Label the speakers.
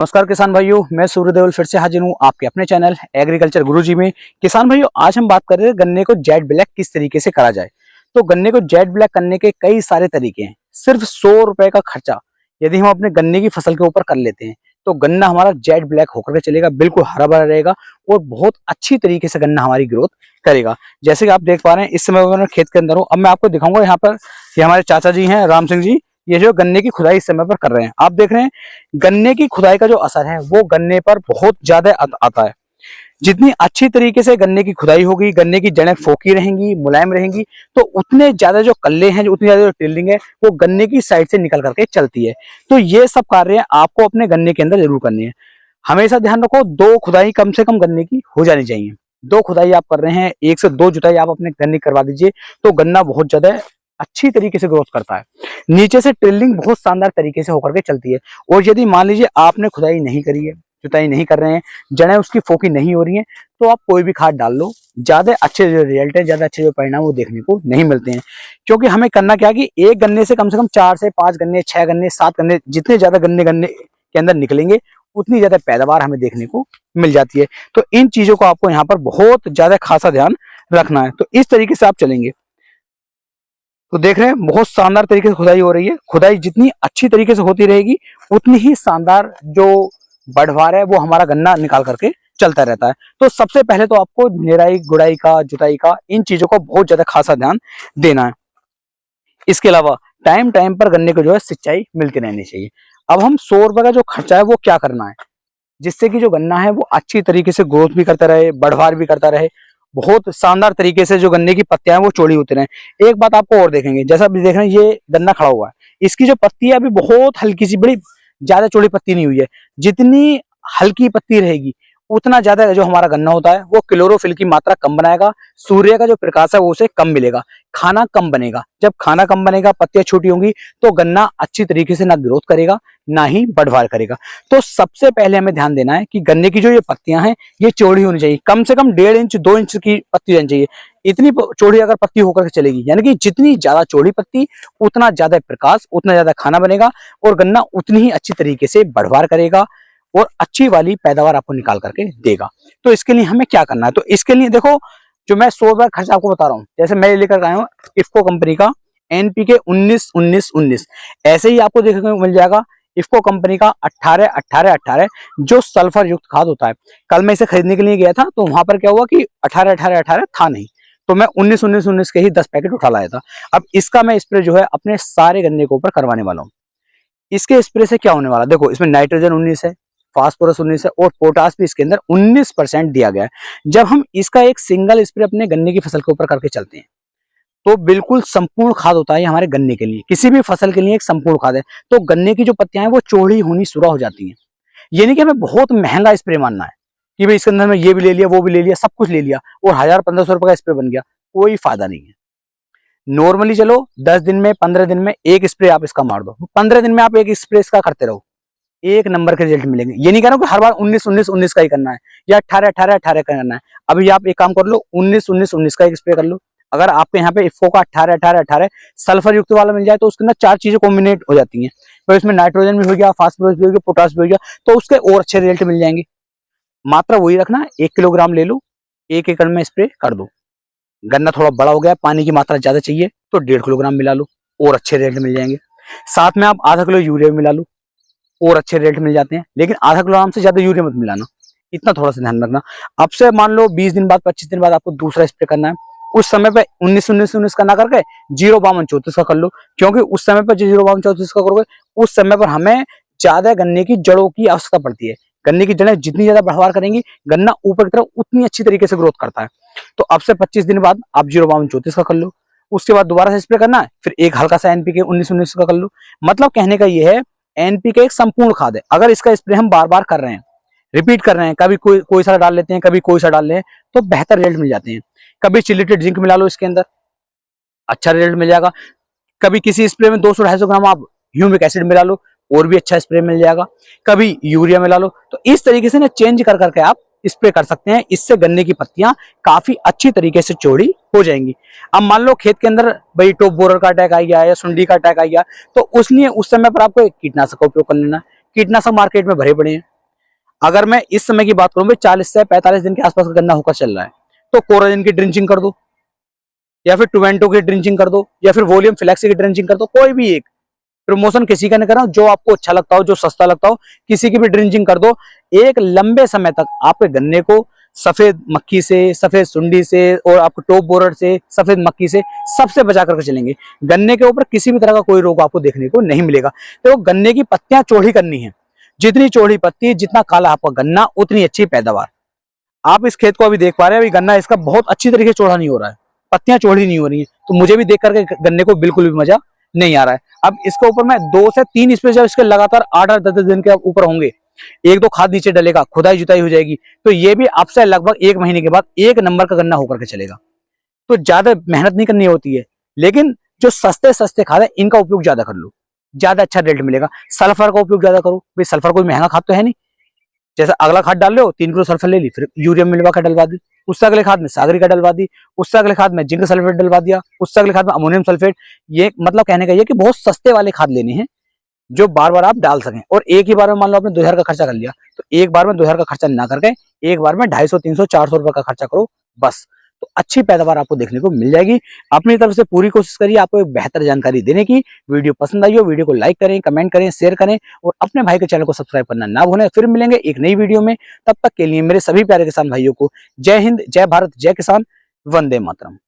Speaker 1: नमस्कार किसान भाइयों, मैं सूर्यदेवल फिर से हाजिर हूँ आपके अपने चैनल एग्रीकल्चर गुरुजी में। किसान भाइयों, आज हम बात कर रहे हैं गन्ने को जेट ब्लैक किस तरीके से करा जाए। तो गन्ने को जेट ब्लैक करने के कई सारे तरीके हैं। सिर्फ 100 रुपए का खर्चा यदि हम अपने गन्ने की फसल के ऊपर कर लेते हैं तो गन्ना हमारा जेट ब्लैक होकर के चलेगा, बिल्कुल हरा भरा रहेगा और बहुत अच्छी तरीके से गन्ना हमारी ग्रोथ करेगा। जैसे कि आप देख पा रहे हैं, इस समय मैं खेत के अंदर हूँ। अब मैं आपको दिखाऊंगा यहाँ पर, ये हमारे चाचा जी हैं, राम सिंह जी, ये जो गन्ने की खुदाई इस समय पर कर रहे हैं। आप देख रहे हैं गन्ने की खुदाई का जो असर है वो गन्ने पर बहुत ज्यादा आता है। जितनी अच्छी तरीके से गन्ने की खुदाई होगी, गन्ने की जड़ें फोकी रहेंगी, मुलायम रहेंगी, तो उतने ज्यादा जो कल्ले हैं, उतनी ज्यादा जो टिल्डिंग है वो गन्ने की साइड से निकल करके चलती है। तो ये सब कार्य आपको अपने गन्ने के अंदर जरूर करनी है। हमेशा ध्यान रखो, 2 खुदाई कम से कम गन्ने की हो जानी चाहिए। 2 खुदाई आप कर रहे हैं, 1 से 2 जुताई आप अपने गन्ने करवा दीजिए तो गन्ना बहुत ज्यादा अच्छी तरीके से ग्रोथ करता है। नीचे से टिल्डिंग बहुत शानदार तरीके से होकर के चलती है। और यदि मान लीजिए आपने खुदाई नहीं करी है, जुताई नहीं कर रहे हैं, जड़ें उसकी फोकी नहीं हो रही हैं, तो आप कोई भी खाद डाल लो, ज्यादा अच्छे जो रिजल्ट है, ज्यादा अच्छे जो परिणाम वो देखने को नहीं मिलते हैं। क्योंकि हमें करना क्या कि एक गन्ने से कम 4 से 5 गन्ने, 6 गन्ने, 7 गन्ने, जितने ज्यादा गन्ने के अंदर निकलेंगे उतनी ज्यादा पैदावार हमें देखने को मिल जाती है। तो इन चीजों को आपको यहाँ पर बहुत ज्यादा खासा ध्यान रखना है। तो इस तरीके से आप चलेंगे तो देख रहे हैं बहुत शानदार तरीके से खुदाई हो रही है। खुदाई जितनी अच्छी तरीके से होती रहेगी उतनी ही शानदार जो बढ़वार है वो हमारा गन्ना निकाल करके चलता रहता है। तो सबसे पहले तो आपको निराई गुड़ाई का, जुताई का, इन चीजों को बहुत ज्यादा खासा ध्यान देना है। इसके अलावा टाइम टाइम पर गन्ने को जो है सिंचाई मिलती रहनी चाहिए। अब हम 100 रुपए का जो खर्चा है वो क्या करना है, जिससे कि जो गन्ना है वो अच्छी तरीके से ग्रोथ भी करता रहे, बढ़वार भी करता रहे, बहुत शानदार तरीके से जो गन्ने की पत्तियां हैं वो चौड़ी होती रहे। एक बात आपको और देखेंगे, जैसा अभी देख रहे हैं ये गन्ना खड़ा हुआ है, इसकी जो पत्ती है अभी बहुत हल्की सी, बड़ी ज्यादा चौड़ी पत्ती नहीं हुई है। जितनी हल्की पत्ती रहेगी उतना ज्यादा जो हमारा गन्ना होता है वो क्लोरोफिल की मात्रा कम बनाएगा, सूर्य का जो प्रकाश है वो उसे कम मिलेगा, खाना कम बनेगा। जब खाना कम बनेगा, पत्तियां छोटी होंगी, तो गन्ना अच्छी तरीके से ना ग्रोथ करेगा ना ही बढ़वार करेगा। तो सबसे पहले हमें ध्यान देना है कि गन्ने की जो ये पत्तियां हैं ये चौड़ी होनी चाहिए, कम से कम 1.5 इंच 2 इंच की पत्ती रहनी चाहिए। इतनी चौड़ी अगर पत्ती होकर के चलेगी, यानी कि जितनी ज्यादा चौड़ी पत्ती उतना ज्यादा प्रकाश, उतना ज्यादा खाना बनेगा और गन्ना उतनी ही अच्छी तरीके से बढ़वार करेगा और अच्छी वाली पैदावार आपको निकाल करके देगा। तो इसके लिए हमें क्या करना है, तो इसके लिए देखो, जो मैं 100 रुपए खर्च आपको बता रहा हूँ, जैसे मैं लेकर आया हूँ इफ्को कंपनी का एनपीके 19-19-19, ऐसे ही आपको देखने को मिल जाएगा इफ्को कंपनी का 18-18-18 जो सल्फर युक्त खाद होता है। कल मैं इसे खरीदने के लिए गया था तो वहां पर क्या हुआ कि 18-18-18 था नहीं, तो मैं 19-19-19 के ही 10 पैकेट उठा लाया था। अब इसका मैं स्प्रे जो है अपने सारे गन्ने के ऊपर करवाने वाला हूँ। इसके स्प्रे से क्या होने वाला, देखो इसमें नाइट्रोजन 19 है, फास्फोरस 19 है और पोटास भी इसके अंदर 19% दिया गया है। जब हम इसका एक सिंगल स्प्रे अपने गन्ने की फसल के ऊपर करके चलते हैं तो बिल्कुल संपूर्ण खाद होता है हमारे गन्ने के लिए, किसी भी फसल के लिए एक संपूर्ण खाद है। तो गन्ने की जो पत्तियां हैं वो चौड़ी होनी शुरू हो जाती हैं। ये नहीं कि हमें बहुत महंगा स्प्रे मानना है कि भाई इसके अंदर में ये भी ले लिया, वो भी ले लिया, सब कुछ ले लिया और 1000-1500 रुपए का स्प्रे बन गया, कोई फायदा नहीं है। नॉर्मली चलो 10 दिन में, 15 दिन में एक स्प्रे आप इसका मार दो, 15 दिन में आप एक स्प्रे इसका करते रहो, एक नंबर के रिजल्ट मिलेंगे। ये नहीं कह रहा हूं कि हर बार 19-19-19 का ही करना है या 18-18-18 का करना है। अभी आप एक काम कर लो, 19-19-19 का एक स्प्रे कर लो। अगर आपके यहाँ पे इफ्को का 18-18-18 सल्फर युक्त वाला मिल जाए तो उसके अंदर 4 चीजें कॉम्बिनेट हो जाती हैं, तो इसमें नाइट्रोजन भी हो गया, फास्फोरस भी हो गया, पोटास भी हो गया, तो उसके और अच्छे रिजल्ट मिल जाएंगे। मात्रा वही रखना, 1 किलोग्राम ले लो, 1 एकड़ में स्प्रे कर दो। गन्ना थोड़ा बड़ा हो गया, पानी की मात्रा ज्यादा चाहिए तो 1.5 किलोग्राम मिला लो और अच्छे रिजल्ट मिल जाएंगे। साथ में आप आधा किलो यूरिया मिला लो और अच्छे रेट मिल जाते हैं, लेकिन आधा किलोग्राम से ज्यादा यूरिया मत मिलाना, इतना थोड़ा सा ध्यान रखना। अब से मान लो 20 दिन बाद, 25 दिन बाद आपको दूसरा स्प्रे करना है, उस समय पे 19-19-19 का ना करके 0-52-34 का कर लो, क्योंकि उस समय पर 0-52-34 का करोगे उस समय पर हमें ज्यादा गन्ने की जड़ों की आवश्यकता पड़ती है। गन्ने की जड़ें जितनी ज्यादा बढ़वार करेंगी, गन्ना ऊपर की तरफ उतनी अच्छी तरीके से ग्रोथ करता है। तो अब से 25 दिन बाद आप 0-52-34 का कर लो, उसके बाद दोबारा से स्प्रे करना है, फिर एक हल्का सा एनपीके 19-19 का कर लो। मतलब कहने का ये है, एनपीके एक संपूर्ण खाद है। अगर इसका स्प्रे हम बार बार कर रहे हैं, रिपीट कर रहे हैं, कभी कोई सा डाल लेते हैं, कभी कोई सा डाल रहे हैं, तो बेहतर रिजल्ट मिल जाते हैं। कभी चिलेटेड जिंक मिला लो इसके अंदर, अच्छा रिजल्ट मिल जाएगा। कभी किसी स्प्रे में 200-250 ग्राम आप ह्यूमिक एसिड मिला लो और भी अच्छा स्प्रे मिल जाएगा। कभी यूरिया मिला लो, तो इस तरीके से ना चेंज कर करके आप स्प्रे कर सकते हैं। इससे गन्ने की पत्तियां काफी अच्छी तरीके से चौड़ी हो जाएंगी। अब मान लो खेत के अंदर भाई टॉप बोरर का अटैक आ गया या सुंडी का अटैक आ गया, तो उस समय पर आपको एक कीटनाशक का उपयोग कर लेना है। कीटनाशक मार्केट में भरे पड़े हैं, अगर मैं इस समय की बात करूं, 40 से 45 दिन के आसपास का गन्ना होकर चल रहा है, तो कोराजिन की ड्रिंचिंग कर दो, या फिर टुवेंटो की ड्रिंचिंग कर दो, या फिर वॉल्यूम फ्लेक्सी की ड्रिंचिंग कर दो। कोई भी एक प्रमोशन किसी का नहीं कर रहा हूं, जो आपको अच्छा लगता हो, जो सस्ता लगता हो, किसी की भी ड्रिंचिंग कर दो। एक लंबे समय तक आपके गन्ने को सफेद मक्खी से, सफेद सुंडी से और आपको टॉप बोरर से, सफेद मक्खी से, सबसे बचा करके चलेंगे। गन्ने के ऊपर किसी भी तरह का कोई रोग आपको देखने को नहीं मिलेगा। तो गन्ने की पत्तियां चौड़ी करनी है, जितनी चौड़ी पत्ती, जितना काला आपका गन्ना, उतनी अच्छी पैदावार। आप इस खेत को अभी देख पा रहे हैं, अभी गन्ना इसका बहुत अच्छी तरीके से चौड़ा नहीं हो रहा है, पत्तियां चौड़ी नहीं हो रही है, तो मुझे भी देख करके गन्ने को बिल्कुल भी मजा नहीं आ रहा है। अब इसके ऊपर मैं 2 से 3 स्प्रे जब इसके लगातार 8-8, 10-10 दिन के ऊपर होंगे, 1-2 खाद नीचे डलेगा, खुदाई जुताई हो जाएगी, तो ये भी अब से लगभग 1 महीने के बाद 1 नंबर का गन्ना होकर के चलेगा। तो ज्यादा मेहनत नहीं करनी होती है, लेकिन जो सस्ते सस्ते खाद है इनका उपयोग ज्यादा कर लो, ज्यादा अच्छा रिजल्ट मिलेगा। सल्फर का उपयोग ज्यादा करो, भाई सल्फर कोई महंगा खाद तो है नहीं। जैसे अगला खाद डाल रहे हो, 3 किलो सल्फर ले ली, फिर यूरिया मिलवा कर डलवा दी, उससे अगले खाद में सागरी का डलवा दी, उससे अगले खाद में जिंक सल्फेट डलवा दिया, उससे अगले खाद में अमोनियम सल्फेट। ये मतलब कहने का ये कि बहुत सस्ते वाले खाद लेने हैं, जो बार बार आप डाल सकें। और एक ही बार में मान लो आपने 2000 का खर्चा कर लिया, तो एक बार में 2000 का खर्चा ना करके एक बार में 250, 300, 400 रुपए का खर्चा करो बस। तो अच्छी पैदावार आपको देखने को मिल जाएगी। अपनी तरफ से पूरी कोशिश करिए आपको एक बेहतर जानकारी देने की। वीडियो पसंद आई हो, वीडियो को लाइक करें, कमेंट करें, शेयर करें और अपने भाई के चैनल को सब्सक्राइब करना ना भूलें। फिर मिलेंगे एक नई वीडियो में, तब तक के लिए मेरे सभी प्यारे किसान भाइयों को जय हिंद, जय भारत, जय किसान, वंदे मातरम।